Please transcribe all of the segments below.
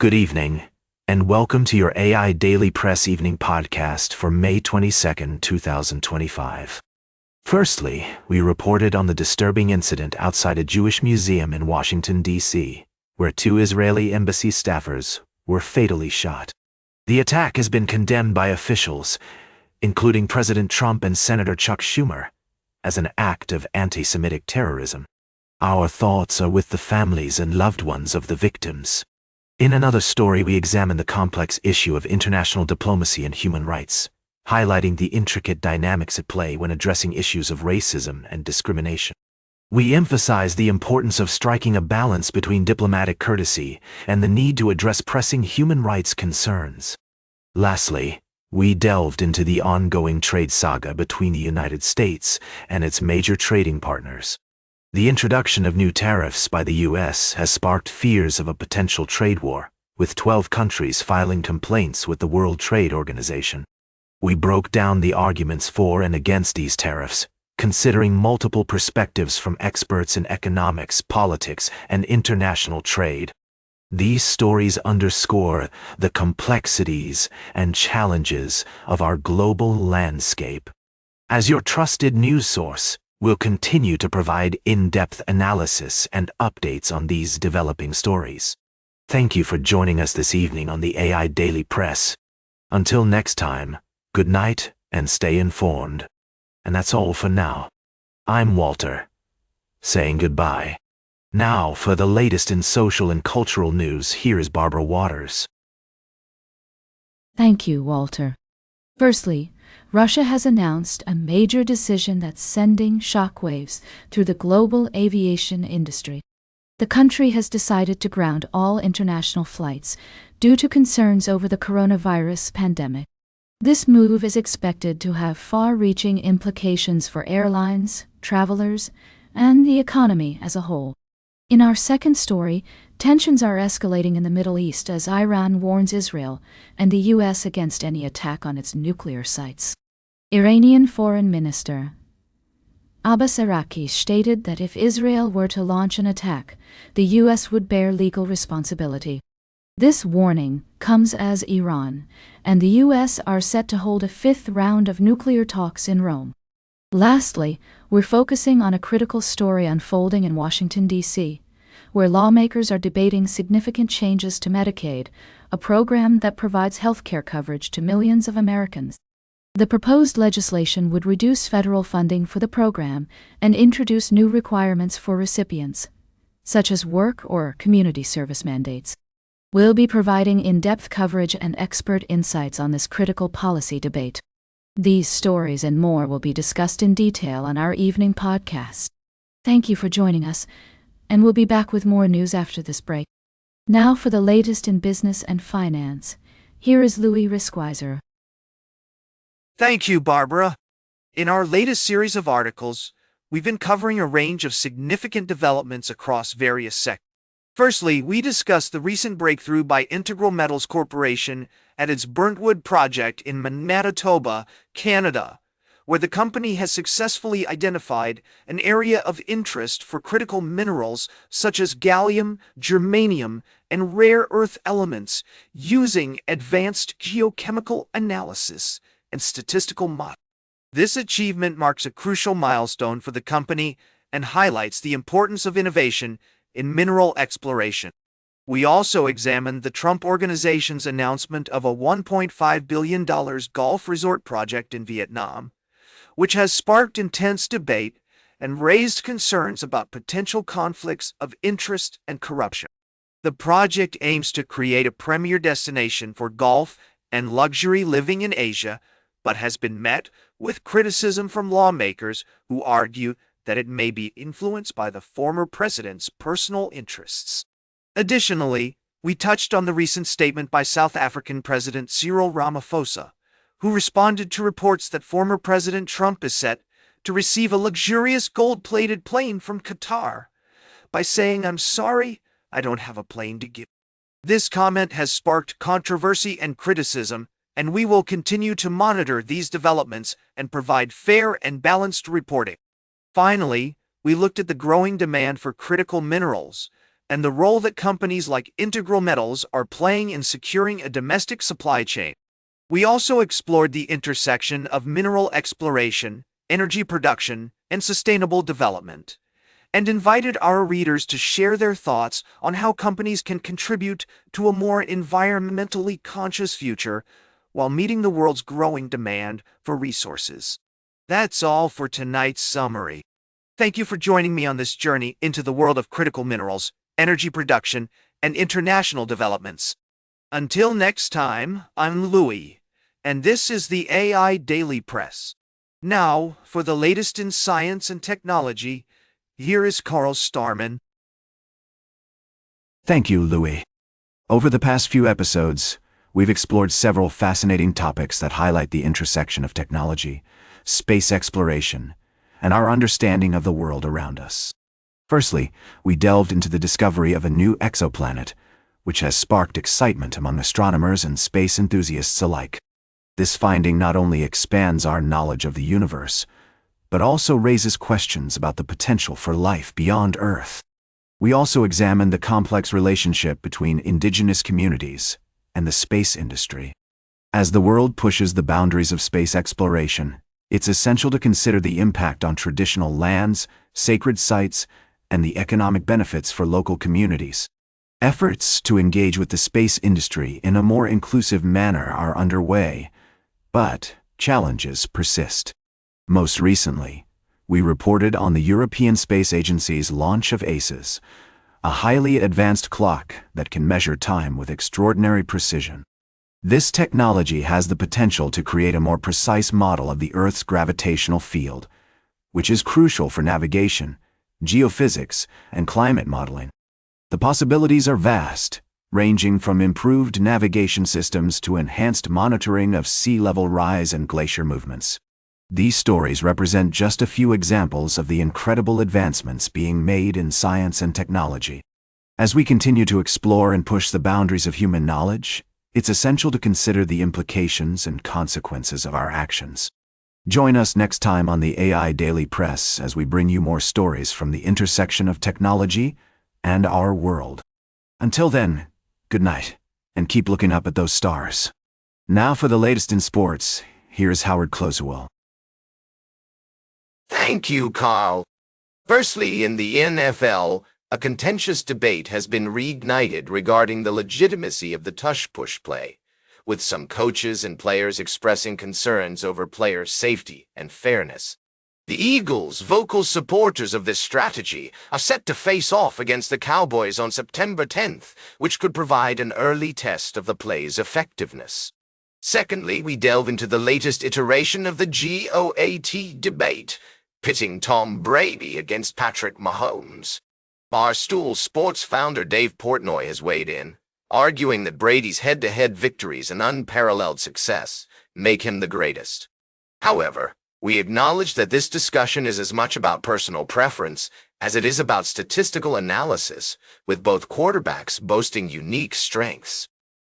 Good evening, and welcome to your AI Daily Press Evening Podcast for May 22, 2025. Firstly, we reported on the disturbing incident outside a Jewish museum in Washington, D.C., where two Israeli embassy staffers were fatally shot. The attack has been condemned by officials, including President Trump and Senator Chuck Schumer, as an act of anti-Semitic terrorism. Our thoughts are with the families and loved ones of the victims. In another story, we examine the complex issue of international diplomacy and human rights, highlighting the intricate dynamics at play when addressing issues of racism and discrimination. We emphasize the importance of striking a balance between diplomatic courtesy and the need to address pressing human rights concerns. Lastly, we delved into the ongoing trade saga between the United States and its major trading partners. The introduction of new tariffs by the U.S. has sparked fears of a potential trade war, with 12 countries filing complaints with the World Trade Organization. We broke down the arguments for and against these tariffs, considering multiple perspectives from experts in economics, politics, and international trade. These stories underscore the complexities and challenges of our global landscape. As your trusted news source, we'll continue to provide in-depth analysis and updates on these developing stories. Thank you for joining us this evening on the AI Daily Press. Until next time, good night and stay informed. And that's all for now. I'm Walter, saying goodbye. Now for the latest in social and cultural news, here is Barbara Waters. Thank you, Walter. Firstly, Russia has announced a major decision that's sending shockwaves through the global aviation industry. The country has decided to ground all international flights due to concerns over the coronavirus pandemic. This move is expected to have far-reaching implications for airlines, travelers, and the economy as a whole. In our second story, tensions are escalating in the Middle East as Iran warns Israel and the U.S. against any attack on its nuclear sites. Iranian Foreign Minister Abbas Araqchi stated that if Israel were to launch an attack, the U.S. would bear legal responsibility. This warning comes as Iran and the U.S. are set to hold a fifth round of nuclear talks in Rome. Lastly, we're focusing on a critical story unfolding in Washington, D.C., where lawmakers are debating significant changes to Medicaid, a program that provides health care coverage to millions of Americans. The proposed legislation would reduce federal funding for the program and introduce new requirements for recipients, such as work or community service mandates. We'll be providing in-depth coverage and expert insights on this critical policy debate. These stories and more will be discussed in detail on our evening podcast. Thank you for joining us, and we'll be back with more news after this break. Now for the latest in business and finance, here is Louis Riskweiser. Thank you, Barbara. In our latest series of articles, we've been covering a range of significant developments across various sectors. Firstly, we discussed the recent breakthrough by Integral Metals Corporation at its Burntwood project in Manitoba, Canada, where the company has successfully identified an area of interest for critical minerals such as gallium, germanium, and rare earth elements using advanced geochemical analysis and statistical modeling. This achievement marks a crucial milestone for the company and highlights the importance of innovation in mineral exploration. We also examined the Trump Organization's announcement of a $1.5 billion golf resort project in Vietnam, which has sparked intense debate and raised concerns about potential conflicts of interest and corruption. The project aims to create a premier destination for golf and luxury living in Asia, but has been met with criticism from lawmakers who argue that it may be influenced by the former president's personal interests. Additionally, we touched on the recent statement by South African President Cyril Ramaphosa, who responded to reports that former President Trump is set to receive a luxurious gold-plated plane from Qatar, by saying, "I'm sorry, I don't have a plane to give." This comment has sparked controversy and criticism, and we will continue to monitor these developments and provide fair and balanced reporting. Finally, we looked at the growing demand for critical minerals and the role that companies like Integral Metals are playing in securing a domestic supply chain. We also explored the intersection of mineral exploration, energy production, and sustainable development, and invited our readers to share their thoughts on how companies can contribute to a more environmentally conscious future while meeting the world's growing demand for resources. That's all for tonight's summary. Thank you for joining me on this journey into the world of critical minerals, energy production, and international developments. Until next time, I'm Louie, and this is the AI Daily Press. Now, for the latest in science and technology, here is Carl Starman. Thank you, Louis. Over the past few episodes, we've explored several fascinating topics that highlight the intersection of technology, space exploration, and our understanding of the world around us. Firstly, we delved into the discovery of a new exoplanet, which has sparked excitement among astronomers and space enthusiasts alike. This finding not only expands our knowledge of the universe, but also raises questions about the potential for life beyond Earth. We also examined the complex relationship between indigenous communities and the space industry. As the world pushes the boundaries of space exploration, it's essential to consider the impact on traditional lands, sacred sites, and the economic benefits for local communities. Efforts to engage with the space industry in a more inclusive manner are underway, but challenges persist. Most recently, we reported on the European Space Agency's launch of ACES, a highly advanced clock that can measure time with extraordinary precision. This technology has the potential to create a more precise model of the Earth's gravitational field, which is crucial for navigation, geophysics, and climate modeling. The possibilities are vast, ranging from improved navigation systems to enhanced monitoring of sea level rise and glacier movements. These stories represent just a few examples of the incredible advancements being made in science and technology. As we continue to explore and push the boundaries of human knowledge, it's essential to consider the implications and consequences of our actions. Join us next time on the AI Daily Press as we bring you more stories from the intersection of technology and our world. Until then, good night, and keep looking up at those stars. Now for the latest in sports, here's Howard Closewell. Thank you, Carl. Firstly, in the NFL, a contentious debate has been reignited regarding the legitimacy of the tush-push play, with some coaches and players expressing concerns over players' safety and fairness. The Eagles, vocal supporters of this strategy, are set to face off against the Cowboys on September 10th, which could provide an early test of the play's effectiveness. Secondly, we delve into the latest iteration of the GOAT debate, pitting Tom Brady against Patrick Mahomes. Barstool Sports founder Dave Portnoy has weighed in, arguing that Brady's head-to-head victories and unparalleled success make him the greatest. However, we acknowledge that this discussion is as much about personal preference as it is about statistical analysis, with both quarterbacks boasting unique strengths.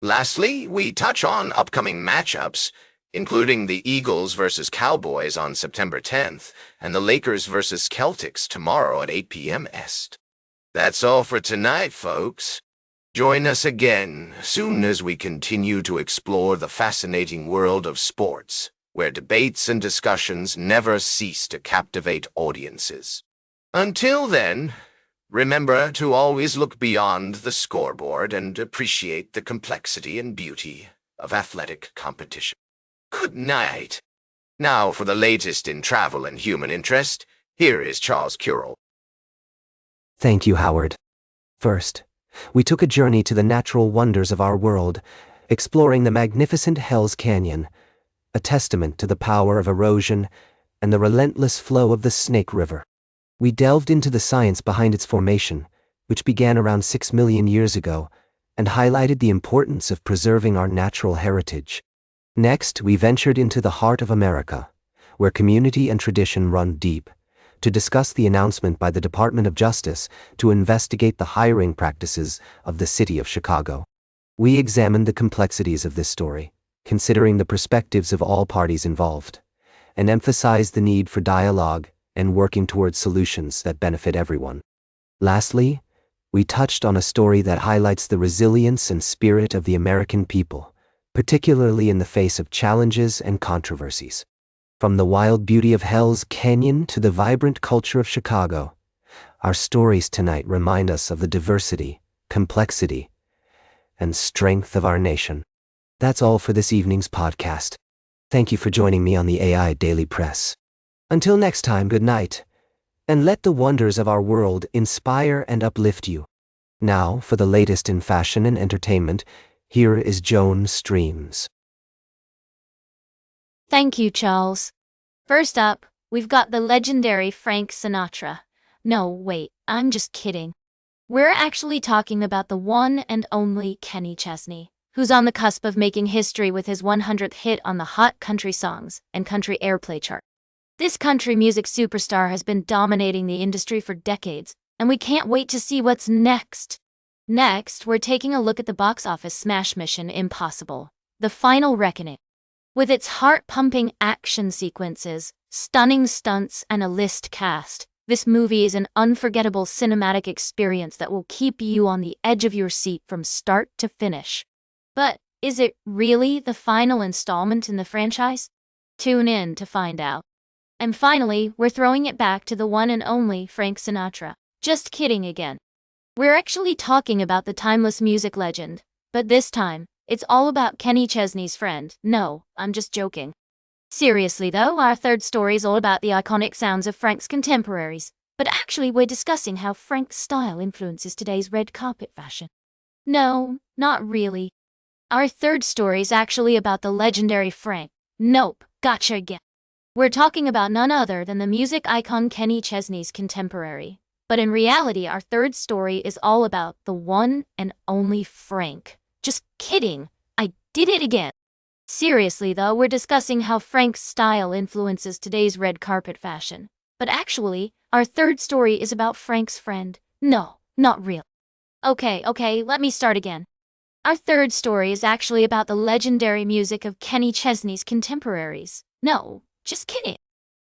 Lastly, we touch on upcoming matchups, including the Eagles versus Cowboys on September 10th and the Lakers versus Celtics tomorrow at 8 p.m. Est. That's all for tonight, folks. Join us again soon as we continue to explore the fascinating world of sports, where debates and discussions never cease to captivate audiences. Until then, remember to always look beyond the scoreboard and appreciate the complexity and beauty of athletic competition. Good night. Now for the latest in travel and human interest, here is Charles Currell. Thank you, Howard. First, we took a journey to the natural wonders of our world, exploring the magnificent Hell's Canyon, a testament to the power of erosion and the relentless flow of the Snake River. We delved into the science behind its formation, which began around 6 million years ago, and highlighted the importance of preserving our natural heritage. Next, we ventured into the heart of America, where community and tradition run deep, to discuss the announcement by the Department of Justice to investigate the hiring practices of the city of Chicago. We examined the complexities of this story, considering the perspectives of all parties involved, and emphasized the need for dialogue and working towards solutions that benefit everyone. Lastly, We touched on a story that highlights the resilience and spirit of the American people, particularly in the face of challenges and controversies. From the wild beauty of Hell's Canyon to the vibrant culture of Chicago, our stories tonight remind us of the diversity, complexity, and strength of our nation. That's all for this evening's podcast. Thank you for joining me on the AI Daily Press. Until next time, good night, and let the wonders of our world inspire and uplift you. Now, for the latest in fashion and entertainment, here is Joan Streams. Thank you, Charles. First up, we've got the legendary Frank Sinatra. No, wait, I'm just kidding. We're actually talking about the one and only Kenny Chesney, who's on the cusp of making history with his 100th hit on the Hot Country Songs and Country Airplay chart. This country music superstar has been dominating the industry for decades, and we can't wait to see what's next. Next, we're taking a look at the box office smash Mission Impossible: The Final Reckoning. With its heart-pumping action sequences, stunning stunts, and a list cast, this movie is an unforgettable cinematic experience that will keep you on the edge of your seat from start to finish. But is it really the final installment in the franchise? Tune in to find out. And finally, we're throwing it back to the one and only Frank Sinatra. Just kidding again. We're actually talking about the timeless music legend, but this time, it's all about Kenny Chesney's friend. No, I'm just joking. Seriously though, our third story is all about the iconic sounds of Frank's contemporaries, but actually we're discussing how Frank's style influences today's red carpet fashion. No, not really. Our third story is actually about the legendary Frank. Nope, gotcha again. We're talking about none other than the music icon Kenny Chesney's contemporary. But in reality, our third story is all about the one and only Frank. Just kidding, I did it again. Seriously though, we're discussing how Frank's style influences today's red carpet fashion. But actually, our third story is about Frank's friend. No, not real. Okay, let me start again. Our third story is actually about the legendary music of Kenny Chesney's contemporaries. No, just kidding.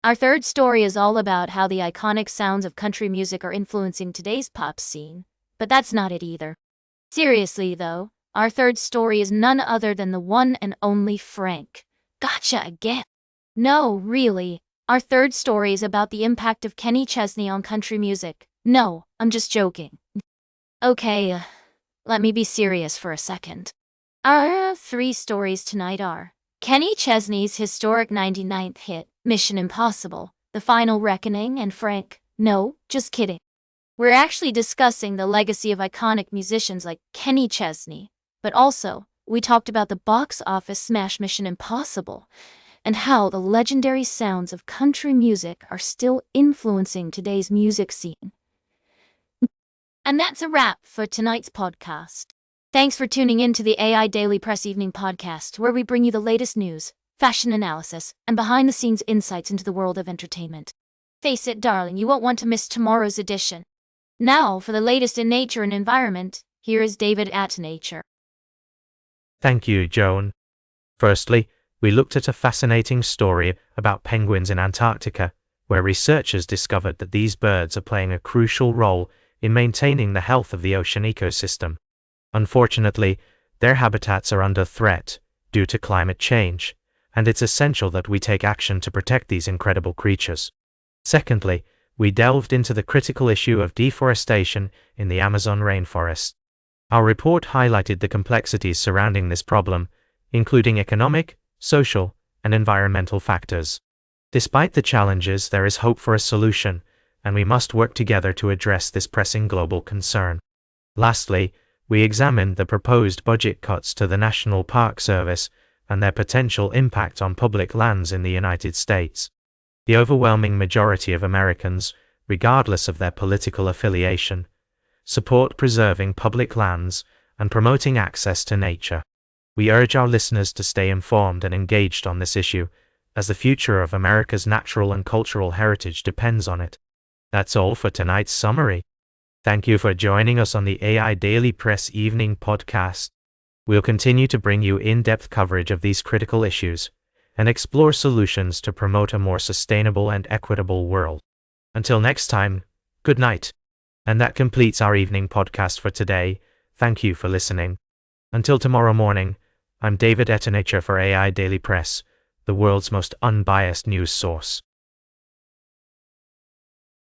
Our third story is all about how the iconic sounds of country music are influencing today's pop scene. But that's not it either. Seriously though, our third story is none other than the one and only Frank. Gotcha again. No, really. Our third story is about the impact of Kenny Chesney on country music. No, I'm just joking. Okay, let me be serious for a second. Our three stories tonight are Kenny Chesney's historic 99th hit, Mission Impossible, The Final Reckoning, and Frank. No, just kidding. We're actually discussing the legacy of iconic musicians like Kenny Chesney, but also, we talked about the box office smash Mission Impossible, and how the legendary sounds of country music are still influencing today's music scene. And that's a wrap for tonight's podcast. Thanks for tuning in to the AI Daily Press Evening Podcast, where we bring you the latest news, fashion analysis, and behind-the-scenes insights into the world of entertainment. Face it, darling, you won't want to miss tomorrow's edition. Now, for the latest in nature and environment, here is David at Nature. Thank you, Joan. Firstly, we looked at a fascinating story about penguins in Antarctica, where researchers discovered that these birds are playing a crucial role in maintaining the health of the ocean ecosystem. Unfortunately, their habitats are under threat due to climate change, and it's essential that we take action to protect these incredible creatures. Secondly, we delved into the critical issue of deforestation in the Amazon rainforest. Our report highlighted the complexities surrounding this problem, including economic, social, and environmental factors. Despite the challenges, there is hope for a solution, and we must work together to address this pressing global concern. Lastly, we examined the proposed budget cuts to the National Park Service and their potential impact on public lands in the United States. The overwhelming majority of Americans, regardless of their political affiliation, support preserving public lands and promoting access to nature. We urge our listeners to stay informed and engaged on this issue, as the future of America's natural and cultural heritage depends on it. That's all for tonight's summary. Thank you for joining us on the AI Daily Press Evening Podcast. We'll continue to bring you in-depth coverage of these critical issues and explore solutions to promote a more sustainable and equitable world. Until next time, good night. And that completes our evening podcast for today. Thank you for listening. Until tomorrow morning, I'm David Etinacher for AI Daily Press, the world's most unbiased news source.